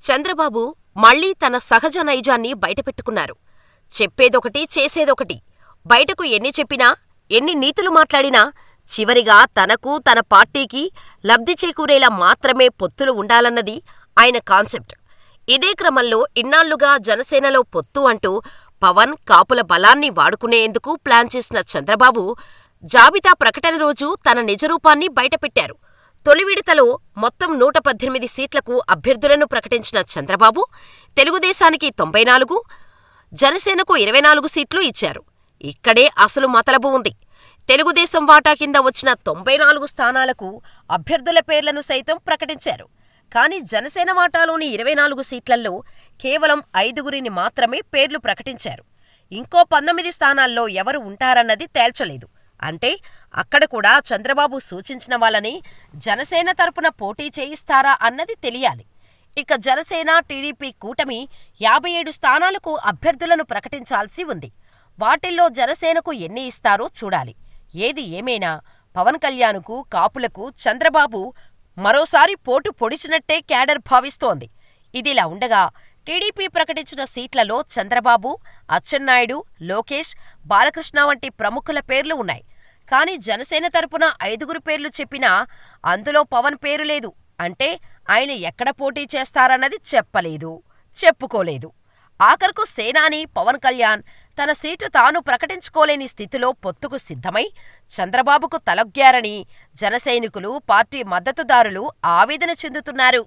చంద్రబాబు మళ్లీ తన సహజ నైజాన్ని బయటపెట్టుకున్నారు. చెప్పేదొకటి, చేసేదొకటి. బయటకు ఎన్ని చెప్పినా, ఎన్ని నీతులు మాట్లాడినా చివరిగా తనకు, తన పార్టీకి లబ్ధి చేకూరేలా మాత్రమే పొత్తులు ఉండాలన్నది ఆయన కాన్సెప్ట్. ఇదే క్రమంలో ఇన్నాళ్లుగా జనసేనలో పొత్తు అంటూ పవన్, కాపుల బలాన్ని వాడుకునేందుకు ప్లాన్ చేసిన చంద్రబాబు జాబితా ప్రకటన రోజు తన నిజరూపాన్ని బయటపెట్టారు. తొలి విడతలో మొత్తం 118 సీట్లకు అభ్యర్థులను ప్రకటించిన చంద్రబాబు తెలుగుదేశానికి 94, జనసేనకు 24 సీట్లు ఇచ్చారు. ఇక్కడే అసలు మతలబు ఉంది. తెలుగుదేశం వాటా కింద వచ్చిన 94 స్థానాలకు అభ్యర్థుల పేర్లను సైతం ప్రకటించారు. కానీ జనసేన వాటాలోని 24 సీట్లలో కేవలం 5గురిని మాత్రమే పేర్లు ప్రకటించారు. ఇంకో 19 స్థానాల్లో ఎవరు ఉంటారన్నది తేల్చలేదు. అంటే అక్కడ కూడా చంద్రబాబు సూచించిన వాళ్ళని జనసేన తరపున పోటీ చేయిస్తారా అన్నది తెలియాలి. ఇక జనసేన, టీడీపీ కూటమి 57 స్థానాలకు అభ్యర్థులను ప్రకటించాల్సి ఉంది. వాటిల్లో జనసేనకు ఎన్ని ఇస్తారో చూడాలి. ఏది ఏమైనా పవన్ కళ్యాణ్కు, కాపులకు చంద్రబాబు మరోసారి పోటు పొడిచినట్టే క్యాడర్ భావిస్తోంది. ఇదిలా ఉండగా టీడీపీ ప్రకటించిన సీట్లలో చంద్రబాబు, అచ్చెన్నాయుడు, లోకేష్, బాలకృష్ణ వంటి ప్రముఖుల పేర్లు ఉన్నాయి. కానీ జనసేన తరపున 5గురి పేర్లు చెప్పినా అందులో పవన్ పేరు లేదు. అంటే ఆయన ఎక్కడ పోటీ చేస్తారన్నది చెప్పలేదు, చెప్పుకోలేదు. ఆఖరుకు సేనాని పవన్ కళ్యాణ్ తన సీటు తాను ప్రకటించుకోలేని స్థితిలో పొత్తుకు సిద్ధమై చంద్రబాబుకు తలొగ్గారని జనసైనికులు, పార్టీ మద్దతుదారులు ఆవేదన చెందుతున్నారు.